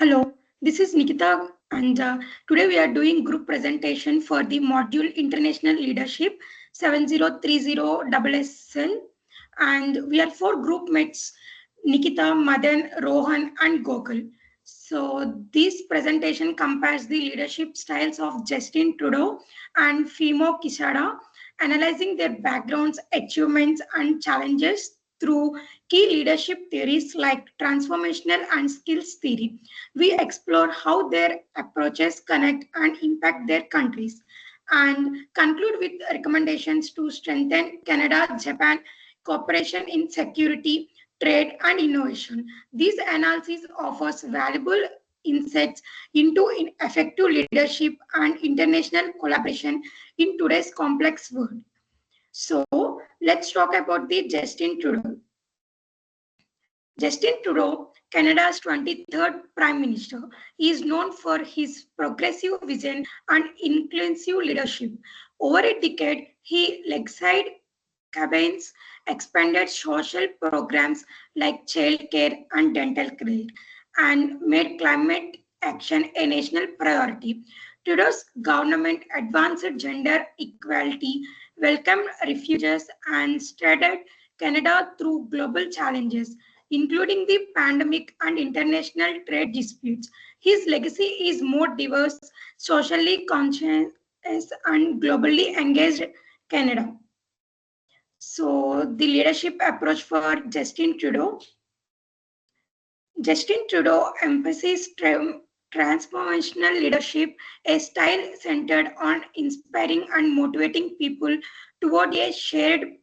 Hello, this is Nikita, and today we are doing group presentation for the module International Leadership 7030SSN, and we are four group mates: Nikita, Madan, Rohan, and Gokul. So this presentation compares the leadership styles of Justin Trudeau and Fimo Kishida, analyzing their backgrounds, achievements, and challenges through key leadership theories like transformational and skills theory. We explore how their approaches connect and impact their countries and conclude with recommendations to strengthen Canada Japan cooperation in security, trade, and innovation. This analysis offers valuable insights into effective leadership and international collaboration in today's complex world. So, let's talk about the Justin Trudeau. Justin Trudeau, Canada's 23rd Prime Minister, is known for his progressive vision and inclusive leadership. Over a decade, he legislated campaigns, expanded social programs like child care and dental care, and made climate action a national priority. Trudeau's government advanced gender equality, welcomed refugees, and steered Canada through global challenges, including the pandemic and international trade disputes. His legacy is more diverse, socially conscious, and globally engaged Canada. So, the leadership approach for Justin Trudeau. Justin Trudeau emphasizes transformational leadership, a style centered on inspiring and motivating people toward a shared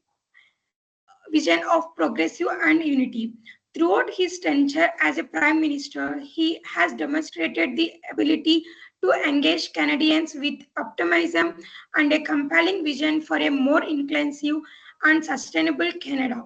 vision of progressive and unity. Throughout his tenure as a prime minister, he has demonstrated the ability to engage Canadians with optimism and a compelling vision for a more inclusive and sustainable Canada.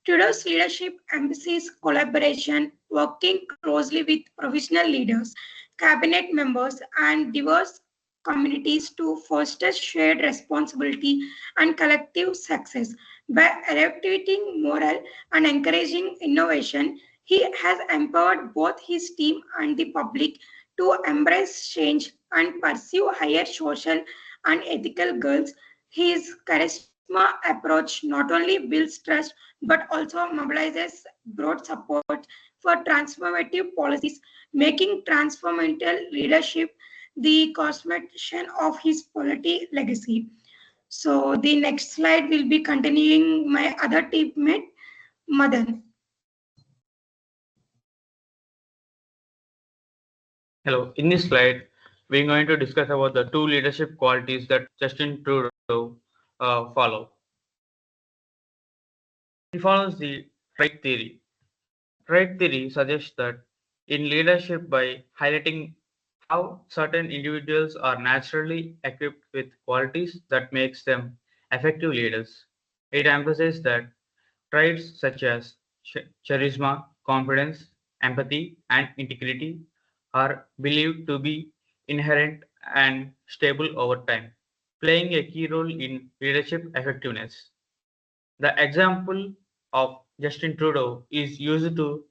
Trudeau's leadership emphasizes collaboration, working closely with professional leaders, cabinet members, and diverse communities to foster shared responsibility and collective success. By elevating morale and encouraging innovation, he has empowered both his team and the public to embrace change and pursue higher social and ethical goals. His charisma approach not only builds trust but also mobilizes broad support for transformative policies, making transformative leadership the cornerstone of his political legacy. So the next slide will be continuing my other teammate, Madan. Hello, in this slide, we're going to discuss about the two leadership qualities that Justin Trudeau follow. He follows the trait theory. Trait theory suggests that in leadership, by highlighting how certain individuals are naturally equipped with qualities that makes them effective leaders, it emphasizes that traits such as charisma, confidence, empathy, and integrity are believed to be inherent and stable over time, playing a key role in leadership effectiveness. The example of Justin Trudeau is used to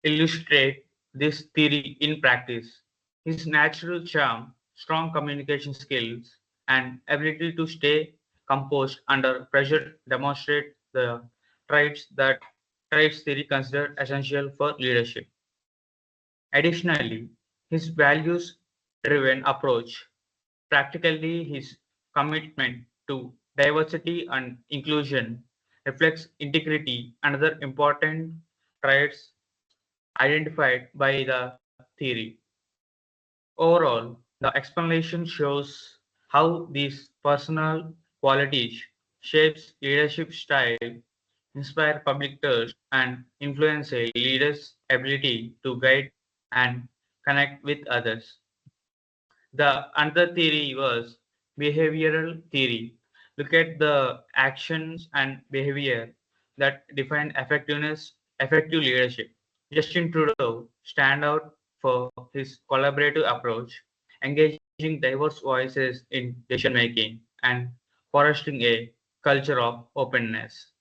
illustrate this theory in practice. His natural charm, strong communication skills, and ability to stay composed under pressure demonstrate the traits that traits theory considered essential for leadership. Additionally, his values driven approach, practically his commitment to diversity and inclusion, reflects integrity, another important traits identified by the theory. Overall, the explanation shows how these personal qualities shapes leadership style, inspire public trust, and influence a leader's ability to guide and connect with others. The another theory was behavioral theory. Look at the actions and behavior that define effective leadership. Justin Trudeau stand out for his collaborative approach, engaging diverse voices in decision making and fostering a culture of openness.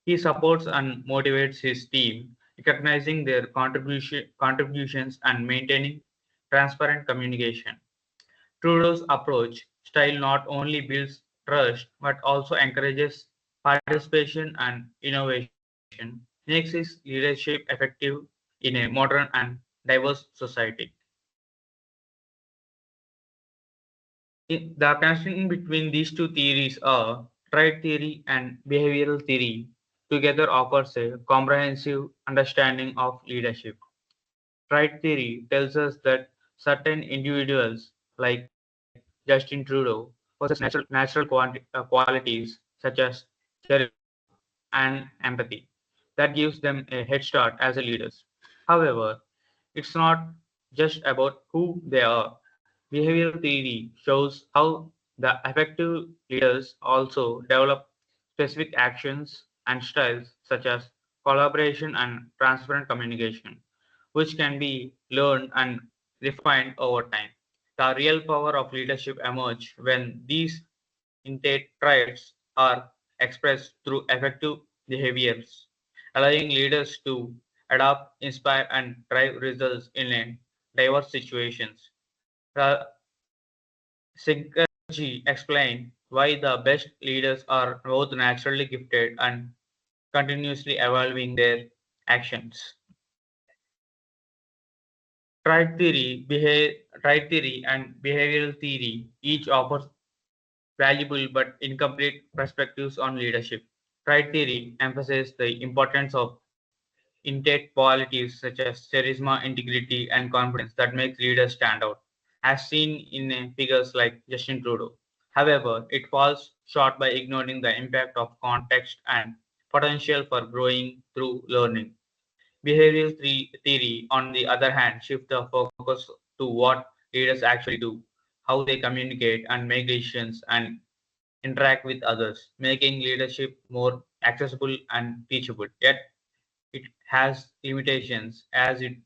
He supports and motivates his team recognizing their contributions and maintaining transparent communication. Trudeau's approach style not only builds trust but also encourages participation and innovation, makes his leadership effective in a modern and diverse society. The connection between these two theories are trait theory and behavioral theory together offers a comprehensive understanding of leadership. Trait theory tells us that certain individuals, like Justin Trudeau, possess natural qualities such as charisma and empathy that gives them a head start as a leaders. However, it's not just about who they are. Behavioral theory shows how the effective leaders also develop specific actions and styles such as collaboration and transparent communication, which can be learned and refined over time. The real power of leadership emerges when these innate traits are expressed through effective behaviors, allowing leaders to adapt, inspire, and drive results in a diverse situations. The Synergy explained why the best leaders are both naturally gifted and continuously evolving their actions. Triad theory and behavioral theory each offers valuable but incomplete perspectives on leadership. Triad theory emphasizes the importance of innate qualities such as charisma, integrity, and confidence that make leaders stand out, as seen in figures like Justin Trudeau. However, it falls short by ignoring the impact of context and potential for growing through learning. Theory, on the other hand, shifts the focus to what leaders actually do, how they communicate and make decisions and interact with others, making leadership more accessible and teachable. Yet, it has limitations as it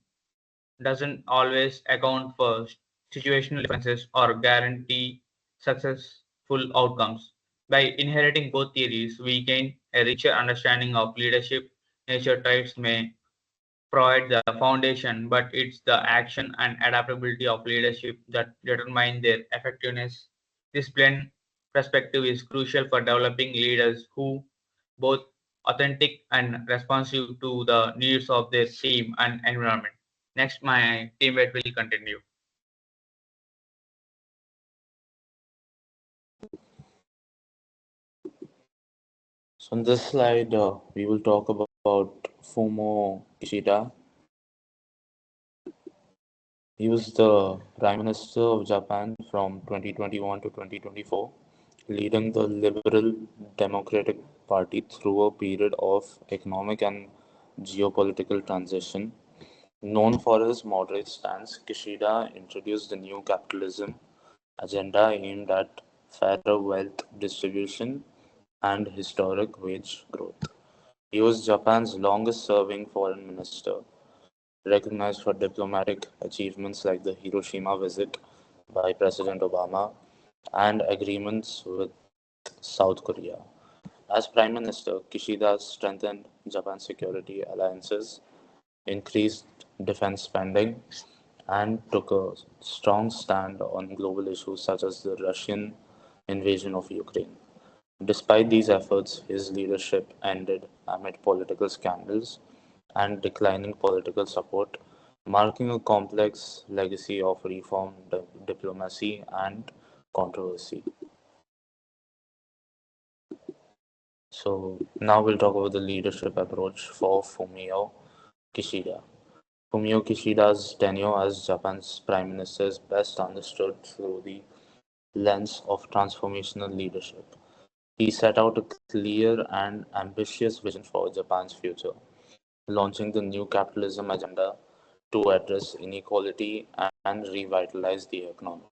doesn't always account for situational differences or guarantee successful outcomes. By inheriting both theories, we gain a richer understanding of leadership. Nature traits may provide the foundation, but it's the action and adaptability of leadership that determine their effectiveness. This blend perspective is crucial for developing leaders who both authentic and responsive to the needs of their team and environment. Next, my teammate will continue. So in this slide, we will talk about Fumio Kishida. He was the Prime Minister of Japan from 2021 to 2024, leading the Liberal Democratic Party through a period of economic and geopolitical transition. Known for his moderate stance, Kishida introduced the new capitalism agenda aimed at fairer wealth distribution and historic wage growth. He was Japan's longest serving foreign minister, recognized for diplomatic achievements like the Hiroshima visit by President Obama and agreements with South Korea. As Prime Minister, Kishida strengthened Japan's security alliances, increased defense spending, and took a strong stand on global issues such as the Russian invasion of Ukraine. Despite these efforts, his leadership ended amid political scandals and declining political support, marking a complex legacy of reform, diplomacy, and controversy. So, now we'll talk about the leadership approach for Fumio Kishida. Fumio Kishida's tenure as Japan's prime minister is best understood through the lens of transformational leadership. He set out a clear and ambitious vision for Japan's future, launching the new capitalism agenda to address inequality and revitalize the economy.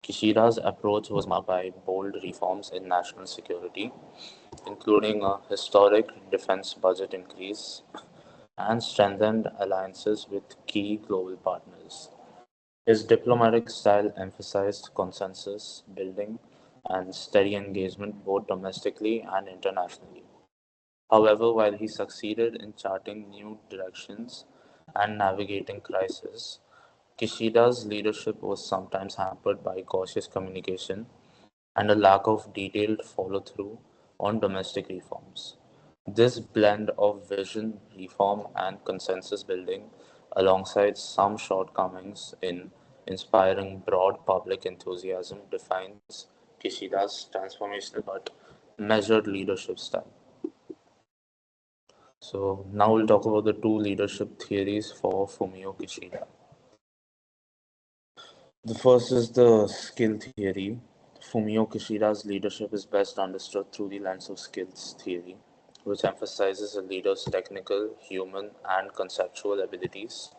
Kishida's approach was marked by bold reforms in national security, including a historic defense budget increase and strengthened alliances with key global partners. His diplomatic style emphasized consensus building and steady engagement both domestically and internationally. However, while he succeeded in charting new directions and navigating crisis, Kishida's leadership was sometimes hampered by cautious communication and a lack of detailed follow through on domestic reforms. This blend of vision, reform, and consensus building, alongside some shortcomings in inspiring broad public enthusiasm, defines Kishida's transformational but measured leadership style. So, now we'll talk about the two leadership theories for Fumio Kishida. The first is the skill theory. Fumio Kishida's leadership is best understood through the lens of skills theory, which emphasizes a leader's technical, human, and conceptual abilities.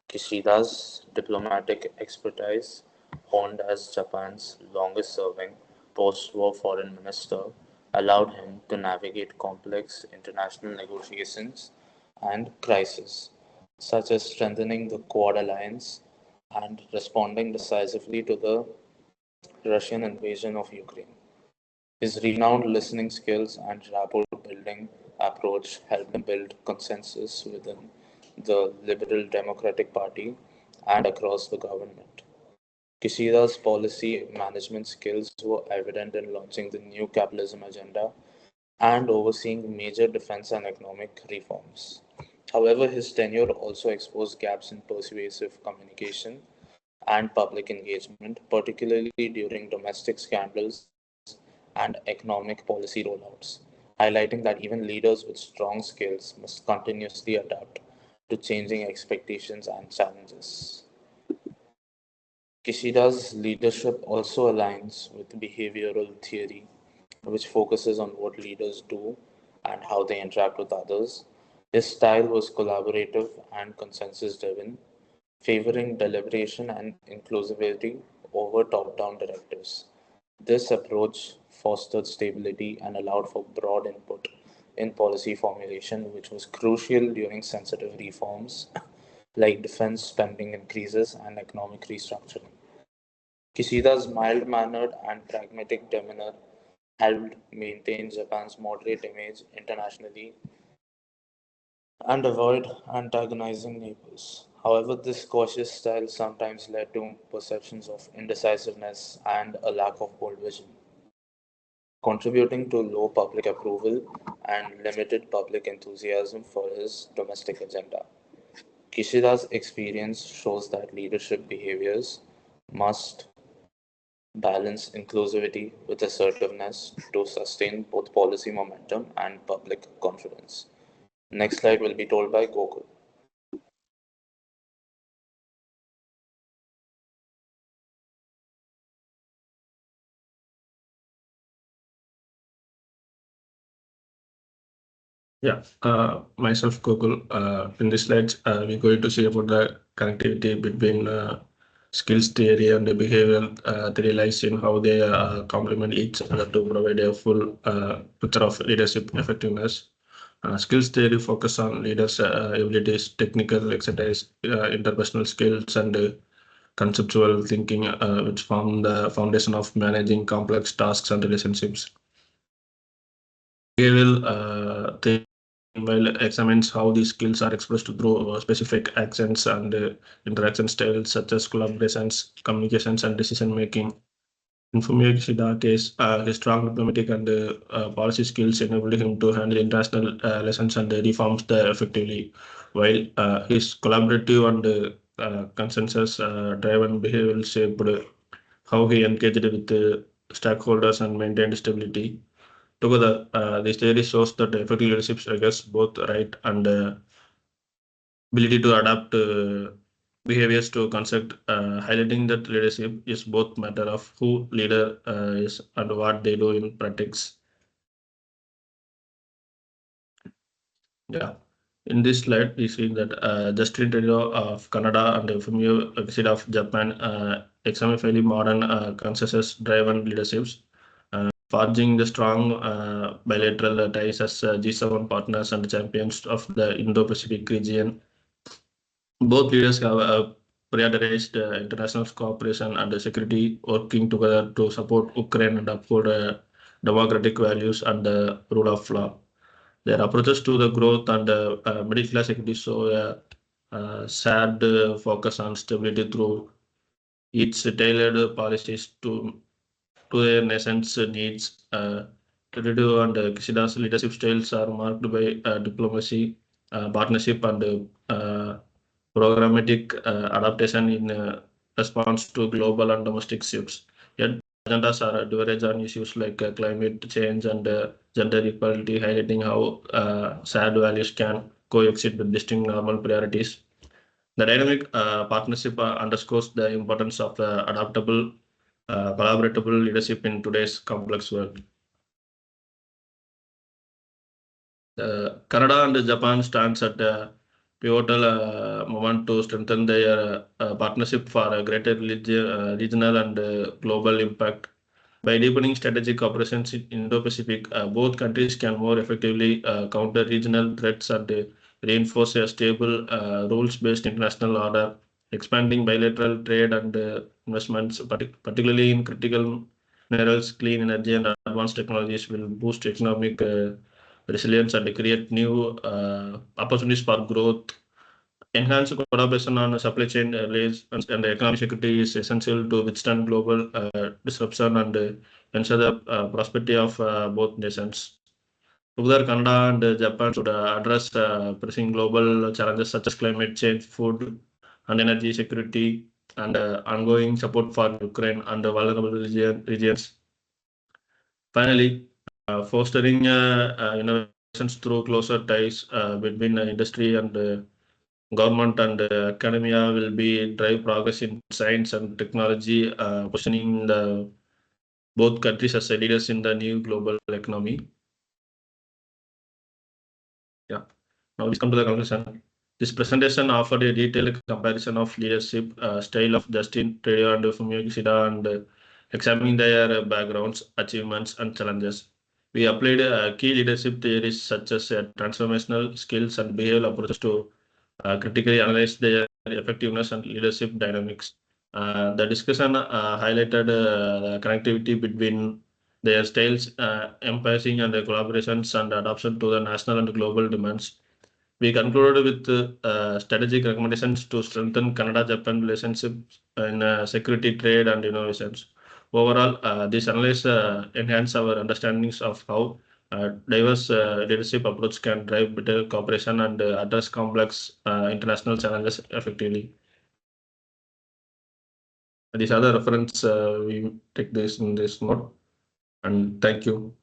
Kishida's diplomatic expertise, honed as Japan's longest serving post war foreign minister, allowed him to navigate complex international negotiations and crises, such as strengthening the Quad alliance and responding decisively to the Russian invasion of Ukraine. His renowned listening skills and rapport building approach helped him build consensus within the Liberal Democratic Party and across the government. Kishida's policy management skills were evident in launching the New Capitalism agenda and overseeing major defense and economic reforms. However, his tenure also exposed gaps in persuasive communication and public engagement, particularly during domestic scandals and economic policy rollouts, highlighting that even leaders with strong skills must continuously adapt to changing expectations and challenges. Kishida's leadership also aligns with behavioral theory, which focuses on what leaders do and how they interact with others. His style was collaborative and consensus driven, favoring deliberation and inclusivity over top down directives. This approach fostered stability and allowed for broad input in policy formulation, which was crucial during sensitive reforms like defense spending increases and economic restructuring. Kishida's mild mannered and pragmatic demeanor helped maintain Japan's moderate image internationally and avoid antagonizing neighbors. However, this cautious style sometimes led to perceptions of indecisiveness and a lack of bold vision, contributing to low public approval and limited public enthusiasm for his domestic agenda. Kishida's experience shows that leadership behaviors must balance inclusivity with assertiveness to sustain both policy momentum and public confidence. Next slide will be told by Gokul. Yeah, myself, Google. In this slide, we're going to see about the connectivity between skills theory and the behavioral theory lies in how they complement each other to provide a full picture of leadership effectiveness. Skills theory focus on leaders' abilities, technical expertise, interpersonal skills, and conceptual thinking, which form the foundation of managing complex tasks and relationships. Behavioral theory while examines how these skills are expressed through specific actions and interaction styles such as collaborations, communications, and decision making. In Fumio Kishida case, his strong diplomatic and policy skills enabled him to handle international relations and reforms effectively, while his collaborative and consensus-driven behavior shaped how he engaged with stakeholders and maintained stability. Together, this theory shows that effective leadership requires both right and ability to adapt behaviors to concept, highlighting that leadership is both matter of who leader is and what they do in practice. Yeah. In this slide, we see that Justin Trudeau of Canada and Fumio Kishida of Japan examine fairly modern consensus-driven leaderships, forging the strong bilateral ties as G7 partners and champions of the Indo-Pacific region. Both leaders have prioritized international cooperation and security, working together to support Ukraine and uphold democratic values and the rule of law. Their approaches to the growth and middle class equity show shared focus on stability through its tailored policies to their nation's needs. Trudeau and Kishida's leadership styles are marked by diplomacy, partnership, and programmatic adaptation in response to global and domestic shifts. Yet, agendas are divergent on issues like climate change and gender equality, highlighting how shared values can coexist with distinct normal priorities. The dynamic partnership underscores the importance of adaptable, collaboratable leadership in today's complex world. Canada and Japan stands at a pivotal moment to strengthen their partnership for a greater regional and global impact. By deepening strategic operations in Indo-Pacific, both countries can more effectively counter regional threats and reinforce a stable, rules-based international order. Expanding bilateral trade and investments, particularly in critical minerals, clean energy, and advanced technologies, will boost economic resilience and create new opportunities for growth. Enhanced collaboration on supply chain and economic security is essential to withstand global disruption and ensure the prosperity of both nations. Together, Canada and Japan should address pressing global challenges such as climate change, food and energy security, and ongoing support for Ukraine and vulnerable regions. Finally, fostering innovations through closer ties between industry and government and academia will be drive progress in science and technology, positioning both countries as leaders in the new global economy. Yeah. Now let's come to the conclusion. This presentation offered a detailed comparison of leadership style of Justin Trudeau and Fumio Kishida and examining their backgrounds, achievements, and challenges. We applied key leadership theories such as transformational skills and behavioral approaches to critically analyze their effectiveness and leadership dynamics. The discussion highlighted the connectivity between their styles, emphasizing and collaborations and adoption to the national and global demands. We concluded with strategic recommendations to strengthen Canada-Japan relationships in security, trade, and innovations. Overall, this analysis enhance our understandings of how diverse leadership approach can drive better cooperation and address complex international challenges effectively. These are the reference we take this in this note, and thank you.